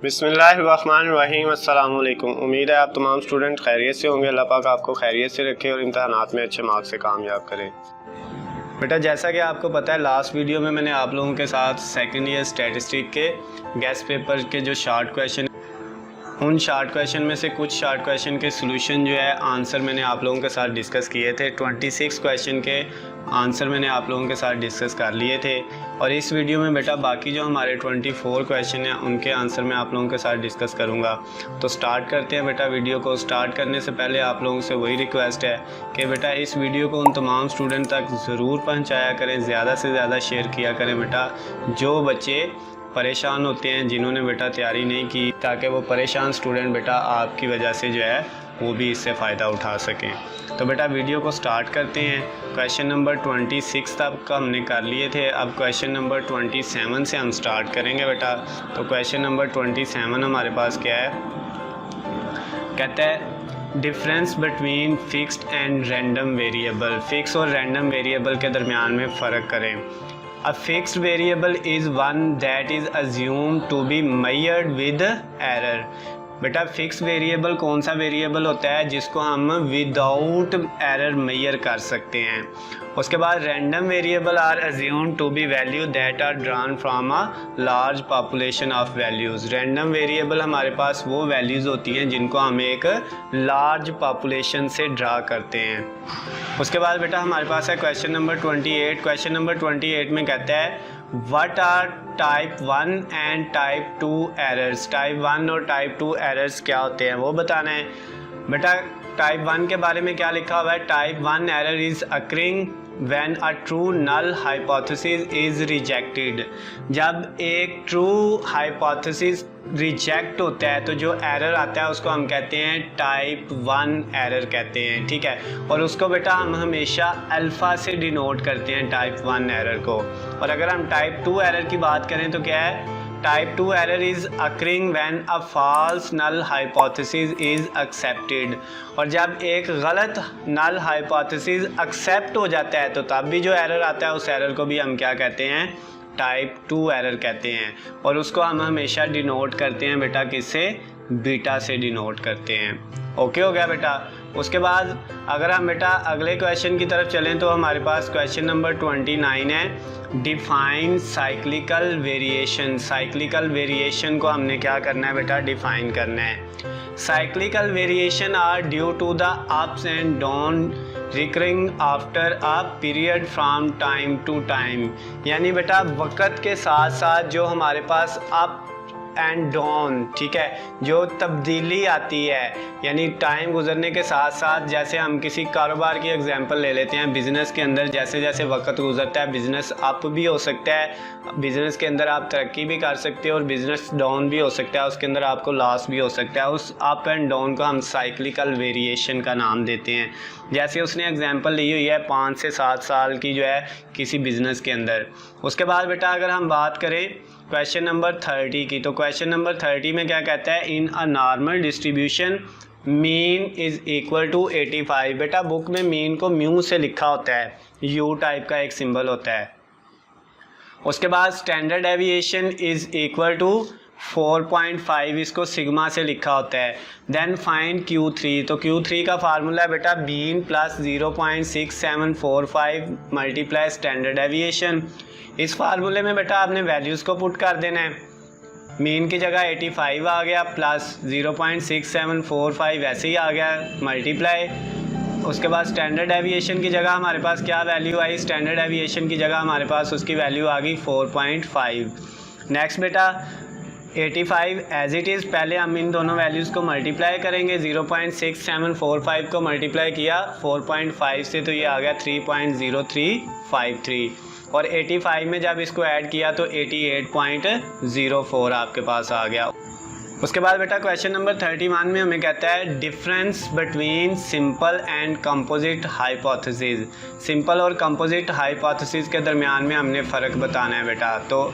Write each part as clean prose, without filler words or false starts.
बिस्मिल्लाहिर्रहमानिर्रहीम। अस्सलाम वालेकुम। उम्मीद है आप तमाम स्टूडेंट खैरियत से होंगे। अल्लाह पाक आपको खैरियत से रखे और इम्तहानात में अच्छे मार्क्स से कामयाब करे। बेटा जैसा कि आपको पता है लास्ट वीडियो में मैंने आप लोगों के साथ सेकंड ईयर स्टैटिस्टिक के गेस्ट पेपर के जो शार्ट क्वेश्चन, उन शार्ट क्वेश्चन में से कुछ शार्ट क्वेश्चन के सॉल्यूशन जो है आंसर मैंने आप लोगों के साथ डिस्कस किए थे। 26 क्वेश्चन के आंसर मैंने आप लोगों के साथ डिस्कस कर लिए थे और इस वीडियो में बेटा बाकी जो हमारे 24 क्वेश्चन हैं उनके आंसर मैं आप लोगों के साथ डिस्कस करूंगा। तो स्टार्ट करते हैं बेटा। वीडियो को स्टार्ट करने से पहले आप लोगों से वही रिक्वेस्ट है कि बेटा इस वीडियो को उन तमाम स्टूडेंट तक ज़रूर पहुँचाया करें, ज़्यादा से ज़्यादा शेयर किया करें बेटा, जो बच्चे परेशान होते हैं, जिन्होंने बेटा तैयारी नहीं की, ताकि वो परेशान स्टूडेंट बेटा आपकी वजह से जो है वो भी इससे फ़ायदा उठा सकें। तो बेटा वीडियो को स्टार्ट करते हैं। क्वेश्चन नंबर 26 तक का हमने कर लिए थे। अब क्वेश्चन नंबर 27 से हम स्टार्ट करेंगे बेटा। तो क्वेश्चन नंबर 27 हमारे पास क्या है, कहता है difference between fixed and random variable. Fix और रैंडम वेरिएबल के दरमियान में फ़र्क करें। A fixed variable is one that is assumed to be measured with error। बेटा फिक्स वेरिएबल कौन सा वेरिएबल होता है जिसको हम विदाउट एरर मेजर कर सकते हैं। उसके बाद random variable are assumed to be value that are drawn from a large population of values. Random variable हमारे पास वो वैल्यूज़ होती हैं जिनको हम एक लार्ज पॉपुलेशन से ड्रा करते हैं। उसके बाद बेटा हमारे पास है क्वेश्चन नंबर 28। क्वेश्चन नंबर 28 में कहता है what are type 1 and type 2 errors. Type 1 और टाइप 2 एरर्स क्या होते हैं वो बताना है बेटा। टाइप 1 के बारे में क्या लिखा हुआ है, type 1 error is occurring when a true null hypothesis is rejected. जब एक ट्रू हाइपोथेसिस रिजेक्ट होता है तो जो एरर आता है उसको हम कहते हैं टाइप 1 एरर कहते हैं, ठीक है। और उसको बेटा हम हमेशा अल्फ़ा से डिनोट करते हैं टाइप 1 एरर को। और अगर हम टाइप 2 एरर की बात करें तो क्या है, type 2 error is occurring when a false null hypothesis is accepted. और जब एक गलत नल हाइपोथेसिस एक्सेप्ट हो जाता है तो तब भी जो एरर आता है उस एरर को भी हम क्या कहते हैं, टाइप 2 एरर कहते हैं। और उसको हम हमेशा डिनोट करते हैं बेटा किससे, बीटा से डिनोट करते हैं। ओके हो गया बेटा। उसके बाद अगर हम बेटा अगले क्वेश्चन की तरफ चलें तो हमारे पास क्वेश्चन नंबर 29 है define cyclical variation. Cyclical variation को हमने क्या करना है बेटा, डिफाइन करना है। Cyclical variation are due to the ups and down recurring after a period from time to time. यानी बेटा वक़्त के साथ साथ जो हमारे पास अप एंड डाउन, ठीक है, जो तब्दीली आती है, यानी टाइम गुजरने के साथ साथ, जैसे हम किसी कारोबार की एग्जांपल ले लेते हैं, बिज़नेस के अंदर जैसे जैसे वक्त गुजरता है बिज़नेस अप भी हो सकता है, बिज़नेस के अंदर आप तरक्की भी कर सकते हो और बिज़नेस डाउन भी हो सकता है, उसके अंदर आपको लॉस भी हो सकता है। उस अप एंड डाउन को हम साइक्लिकल वेरिएशन का नाम देते हैं। जैसे उसने एग्जांपल ली हुई है 5 से 7 साल की जो है किसी बिज़नेस के अंदर। उसके बाद बेटा अगर हम बात करें क्वेश्चन नंबर 30 की, तो क्वेश्चन नंबर 30 में क्या कहता है, in a normal distribution mean is equal to 85। बेटा बुक में मीन को म्यू से लिखा होता है, यू टाइप का एक सिंबल होता है। उसके बाद standard deviation is equal to 4.5, इसको सिग्मा से लिखा होता है। Then find Q3। तो Q3 का फार्मूला है बेटा mean plus 0.6745 multiply standard deviation. इस फार्मूले में बेटा आपने वैल्यूज़ को पुट कर देना है। मीन की जगह 85 आ गया प्लस 0.6745 वैसे ही आ गया मल्टीप्लाई। उसके बाद स्टैंडर्ड डेविएशन की जगह हमारे पास क्या वैल्यू आई, स्टैंडर्ड डेविएशन की जगह हमारे पास उसकी वैल्यू आ गई 4.5। नेक्स्ट बेटा 85 एज इट इज़, पहले हम इन दोनों वैल्यूज़ को मल्टीप्लाई करेंगे। 0.6745 को मल्टीप्लाई किया 4.5 से तो ये आ गया 3.0353 और 85 में जब इसको ऐड किया तो 88.04 आपके पास आ गया। उसके बाद बेटा क्वेश्चन नंबर 31 में हमें कहता है difference between simple and composite hypothesis. Simple और कंपोजिट हाइपोथेसिस के दरमियान में हमने फ़र्क बताना है बेटा। तो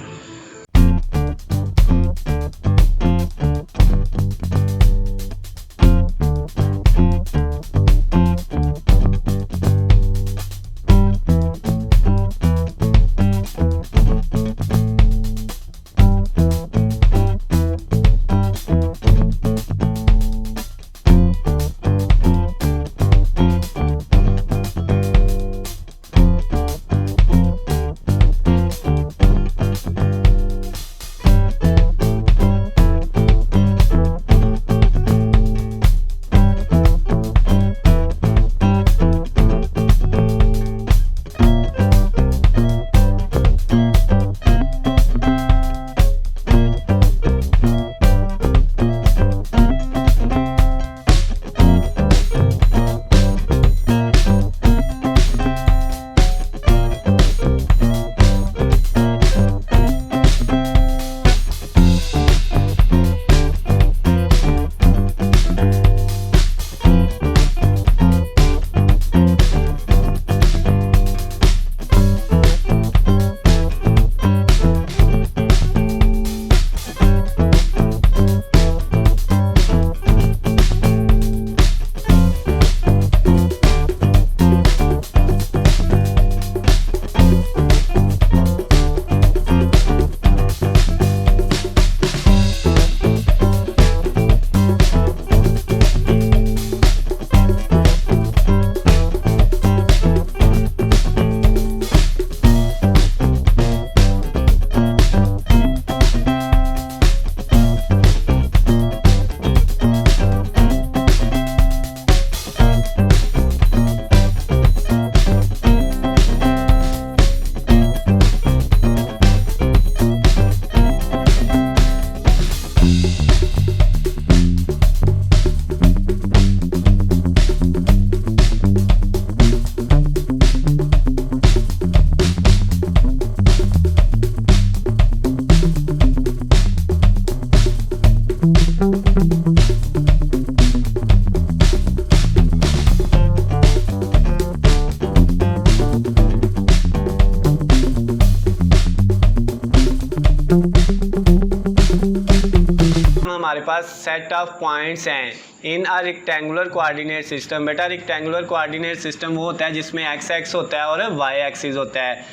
पास सेट ऑफ पॉइंट्स हैं इन अ रेक्टेंगुलर कोऑर्डिनेट सिस्टम। बेटा रेक्टेंगुलर कोऑर्डिनेट सिस्टम वो होता है जिसमें एक्स एक्स होता है और वाई एक्सिस होता है,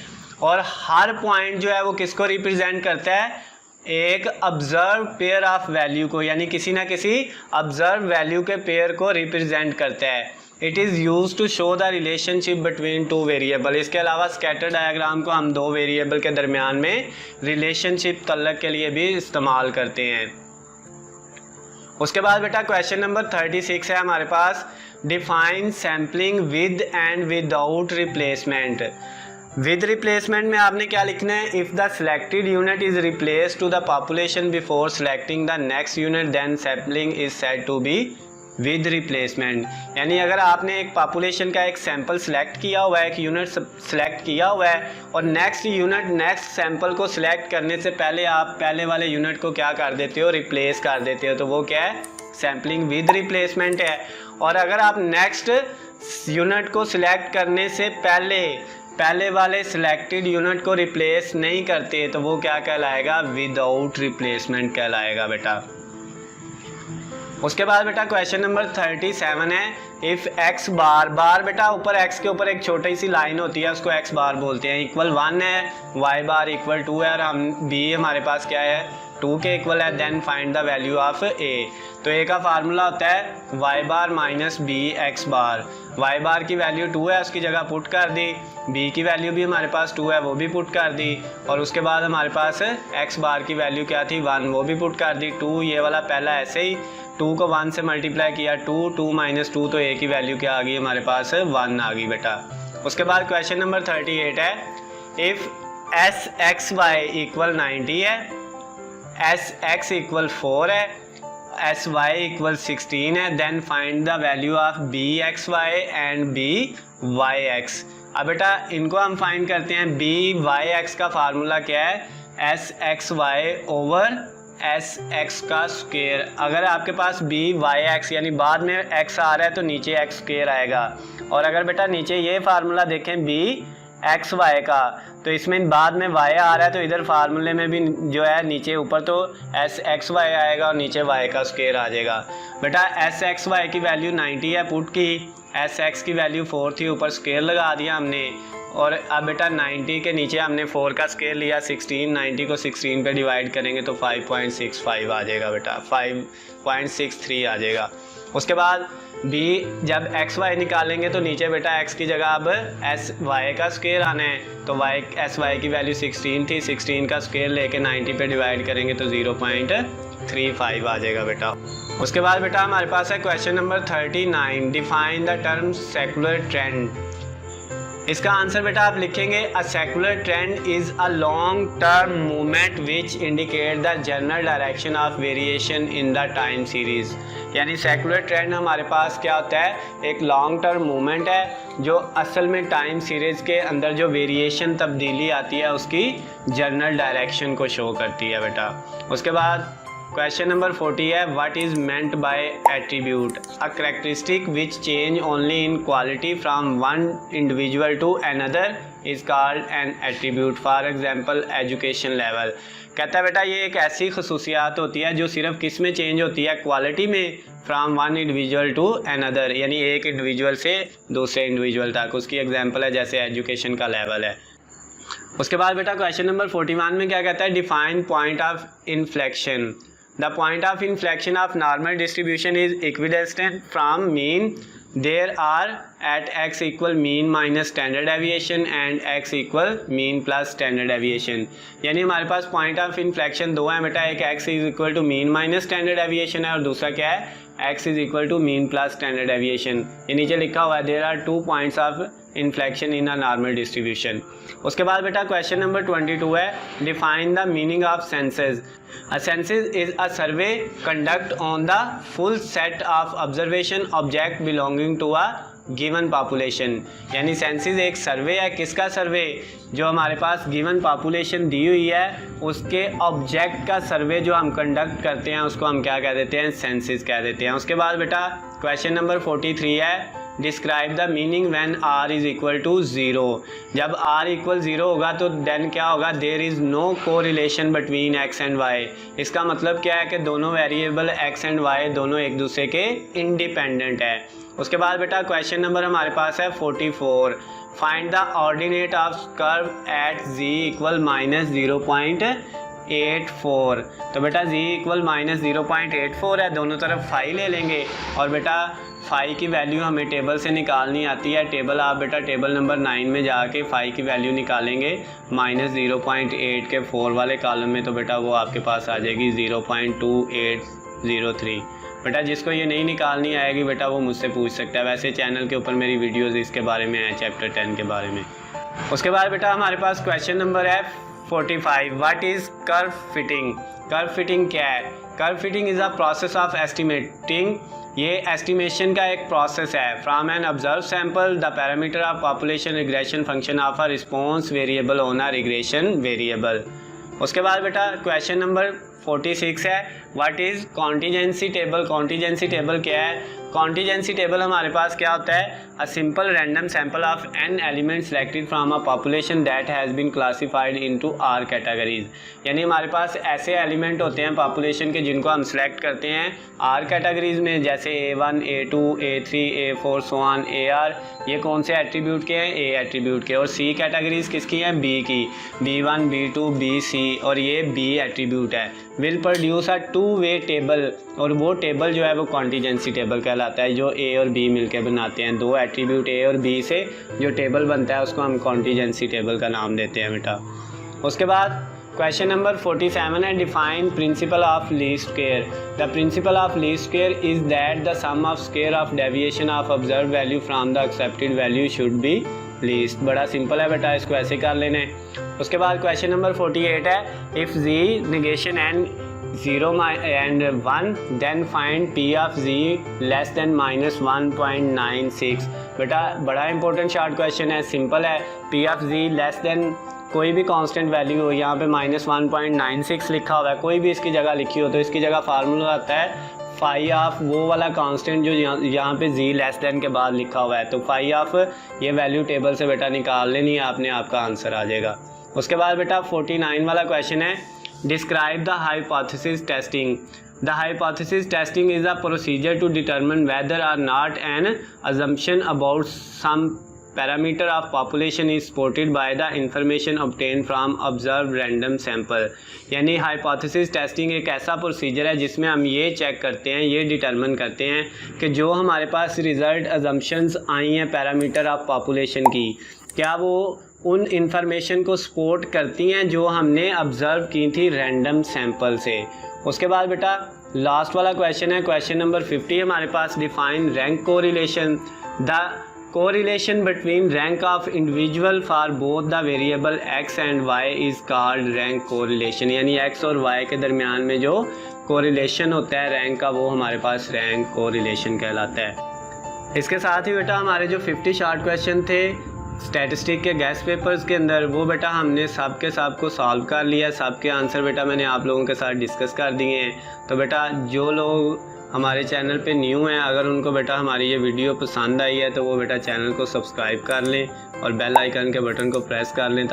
और हर पॉइंट जो है वो किसको रिप्रेजेंट करता है, एक ऑब्जर्व पेयर ऑफ वैल्यू को, यानी किसी ना किसी ऑब्जर्व वैल्यू के पेयर को रिप्रेजेंट करता है। It is use to show the relationship between two variable. इसके अलावा स्कैटर डायग्राम को हम दो वेरिएबल के दरमियान में रिलेशनशिप तल्लक के लिए भी इस्तेमाल करते हैं। उसके बाद बेटा क्वेश्चन नंबर 36 है हमारे पास, define sampling with and without replacement. With replacement में आपने क्या लिखना है, if the selected unit is replace to the population before selecting the next unit then sampling is said to be with replacement. यानी अगर आपने एक पॉपुलेशन का एक सैंपल सेलेक्ट किया हुआ है, एक यूनिट सेलेक्ट किया हुआ है, और नेक्स्ट यूनिट नेक्स्ट सैंपल को सिलेक्ट करने से पहले आप पहले वाले यूनिट को क्या कर देते हो, रिप्लेस कर देते हो, तो वो क्या है, सैम्पलिंग विद रिप्लेसमेंट है। और अगर आप नेक्स्ट यूनिट को सिलेक्ट करने से पहले वाले सिलेक्टेड यूनिट को रिप्लेस नहीं करते तो वो क्या कहलाएगा, विदाउट रिप्लेसमेंट कहलाएगा बेटा। उसके बाद बेटा क्वेश्चन नंबर 37 है, इफ़ एक्स बार बेटा ऊपर एक्स के ऊपर एक छोटी सी लाइन होती है उसको एक्स बार बोलते हैं, इक्वल 1 है, वाई बार इक्वल 2 है, और हम बी हमारे पास क्या है 2 के इक्वल है, then find the value of a. तो ए का फार्मूला होता है y bar minus b x bar. Y bar की वैल्यू 2 है, उसकी जगह पुट कर दी, बी की वैल्यू भी हमारे पास 2 है, वो भी पुट कर दी, और उसके बाद हमारे पास एक्स बार की वैल्यू क्या थी 1, वो भी पुट कर दी। 2 ये वाला पहला ऐसे ही 2 को 1 से मल्टीप्लाई किया, 2 माइनस 2, तो ए की वैल्यू क्या आ गई हमारे पास 1 आ गई बेटा। उसके बाद क्वेश्चन नंबर 38 है, if S X Y equal 90 है, एस एक्स इक्वल 4 है, एस वाई इक्वल 16 है, then find the value of B X Y and B Y X. अब बेटा इनको हम फाइंड करते हैं। बी वाई एक्स का फार्मूला क्या है, S X Y over S X का स्क्वायर। अगर आपके पास बी वाई एक्स यानी बाद में एक्स आ रहा है तो नीचे एक्स स्क्वायर आएगा, और अगर बेटा नीचे ये फार्मूला देखें बी एक्स वाई का, तो इसमें बाद में वाई आ रहा है तो इधर फार्मूले में भी जो है नीचे ऊपर तो एस एक्स वाई आएगा और नीचे वाई का स्क्वायर आ जाएगा। बेटा एस एक्स वाई की वैल्यू 90 है, पुट की, एस एक्स की वैल्यू 4 थी, ऊपर स्क्वायर लगा दिया हमने, और अब बेटा 90 के नीचे हमने 4 का स्केल लिया 16, 90 को 16 पे डिवाइड करेंगे तो 5.65 आ जाएगा बेटा, 5.63 आ जाएगा। उसके बाद b जब एक्स वाई निकालेंगे तो नीचे बेटा x की जगह अब एस वाई का स्केल आना है, तो एस वाई की वैल्यू 16 थी, 16 का स्केल लेके 90 पे डिवाइड करेंगे तो 0.35 आ जाएगा बेटा। उसके बाद बेटा हमारे पास है question number 39, define the term secular trend. इसका आंसर बेटा आप लिखेंगे, अ secular trend is a long term movement which indicate the general direction of variation in the time series. यानी सेकुलर ट्रेंड हमारे पास क्या होता है, एक लॉन्ग टर्म मूवमेंट है जो असल में टाइम सीरीज़ के अंदर जो वेरिएशन तब्दीली आती है उसकी जनरल डायरेक्शन को शो करती है बेटा। उसके बाद क्वेश्चन नंबर 40 है, what is meant by attribute, a characteristic which change only in quality from one individual to another is called an attribute, for example education level. कहता है बेटा ये एक ऐसी खसूसियात होती है जो सिर्फ किस में चेंज होती है, क्वालिटी में, from one individual to another, यानी एक इंडिविजुअल से दूसरे इंडिविजुअल तक। उसकी एग्जांपल है जैसे एजुकेशन का लेवल है। उसके बाद बेटा क्वेश्चन नंबर 41 में क्या कहता है, define point of inflection. The point of inflection of normal distribution is equidistant from mean. There are at x equal mean minus standard deviation and x equal mean plus standard deviation। यानी हमारे पास point of inflection दो हैं बेटा, एक x is equal to mean minus standard deviation है और दूसरा क्या है, x is equal to mean plus standard deviation. ये नीचे लिखा हुआ है, there are 2 points of inflection in a normal distribution. उसके बाद बेटा क्वेश्चन नंबर 22 है, define the meaning of census. A census is a survey conduct on the full set of observation object belonging to a given population। यानी senses एक सर्वे है, किसका सर्वे, जो हमारे पास गिवन पॉपुलेशन दी हुई है उसके ऑब्जेक्ट का सर्वे जो हम कंडक्ट करते हैं उसको हम क्या कह देते हैं, सेंसिस कह देते हैं। उसके बाद बेटा क्वेश्चन नंबर 43 है, describe the meaning when r is equal to 0। जब r इक्वल 0 होगा तो देन क्या होगा, there is no correlation between x and y। इसका मतलब क्या है कि दोनों वेरिएबल x एंड y दोनों एक दूसरे के इंडिपेंडेंट है। उसके बाद बेटा क्वेश्चन नंबर हमारे पास है 44। Find the ordinate of curve at z equal -0.84। तो बेटा z इक्वल -0.84 है, दोनों तरफ फाई ले लेंगे और बेटा फाई की वैल्यू हमें टेबल से निकालनी आती है। टेबल आप बेटा टेबल नंबर 9 में जाके फाई की वैल्यू निकालेंगे -0.8 के 4 वाले कॉलम में, तो बेटा वो आपके पास आ जाएगी 0.2803। बेटा जिसको ये नहीं निकालनी आएगी बेटा वो मुझसे पूछ सकता है। वैसे चैनल के ऊपर मेरी वीडियोज़ इसके बारे में है, चैप्टर 10 के बारे में। उसके बाद बेटा हमारे पास क्वेश्चन नंबर है 45। What is curve fitting. Curve fitting क्या है? Curve fitting is a process of estimating. ये एस्टिमेशन का एक प्रोसेस है। From an observe sample the parameter of population regression function of a response variable on a regression variable. उसके बाद बेटा question number 46 है what is contingency table. Contingency table क्या है? कॉन्टीजेंसी टेबल हमारे पास क्या होता है, a simple random sample of N element selected from a population that has been classified into r categories. यानी हमारे पास ऐसे एलिमेंट होते हैं पॉपुलेशन के जिनको हम सेलेक्ट करते हैं आर कैटेगरीज में, जैसे A1, A2, A3, A4 so on AR। ये कौन से एट्रीब्यूट के हैं? A एट्रीब्यूट के। और C कैटेगरीज किसकी हैं? B की, B1, B2, BC, और ये B एट्रीब्यूट है। Will produce a two way table, और वो टेबल जो है वो कॉन्टीजेंसी टेबल कहलाता है, जो A और B मिलकर बनाते हैं। दो एट्रीब्यूट A और B से जो टेबल बनता है उसको हम कॉन्टीजेंसी टेबल का नाम देते हैं बेटा। उसके बाद क्वेश्चन नंबर 47 है define principle of least square. The principle of least square is that the sum of square of deviation of observe value from the accepted value should be least. बड़ा simple है बेटा, इसको ऐसे कर लेने। उसके बाद क्वेश्चन नंबर 48 है if z negation n 0 and 1 then find p of z less than -1.96। बेटा बड़ा इंपॉर्टेंट शॉर्ट क्वेश्चन है, सिंपल है। p of z less than कोई भी कांस्टेंट वैल्यू हो, यहाँ पे -1.96 लिखा हुआ है, कोई भी इसकी जगह लिखी हो तो इसकी जगह फार्मूला आता है फाई ऑफ वो वाला कांस्टेंट जो यहाँ पे z लेस देन के बाद लिखा हुआ है। तो फाई ऑफ ये वैल्यू टेबल से बेटा निकाल लेनी है आपने, आपका आंसर आ जाएगा। उसके बाद बेटा 49 वाला क्वेश्चन है describe the hypothesis testing. The hypothesis testing is a procedure to determine whether or not an assumption about some parameter of population is supported by the information obtain from observe random sample. यानी hypothesis testing एक ऐसा procedure है जिसमें हम ये check करते हैं, ये डिटरमिन करते हैं कि जो हमारे पास रिज़ल्ट अजम्पशंस आई हैं पैरामीटर ऑफ पॉपुलेशन की, क्या वो उन इंफॉर्मेशन को सपोर्ट करती हैं जो हमने ऑब्ज़र्व की थी रैंडम सैंपल से। उसके बाद बेटा लास्ट वाला क्वेश्चन है क्वेश्चन नंबर 50 हमारे पास define rank correlation. The correlation between rank of individual for both the variable x and y is called rank correlation. यानी x और y के दरमियान में जो कोरिलेशन होता है रैंक का वो हमारे पास रैंक कोरिलेशन कहलाता है। इसके साथ ही बेटा हमारे जो 50 शॉर्ट क्वेश्चन थे स्टैटिस्टिक के गेस्ट पेपर्स के अंदर वो बेटा हमने सब के सब को सॉल्व कर लिया। सब के आंसर बेटा मैंने आप लोगों के साथ डिस्कस कर दिए हैं। तो बेटा जो लोग हमारे चैनल पे न्यू हैं, अगर उनको बेटा हमारी ये वीडियो पसंद आई है तो वो बेटा चैनल को सब्सक्राइब कर लें और बेल आइकन के बटन को प्रेस कर लें।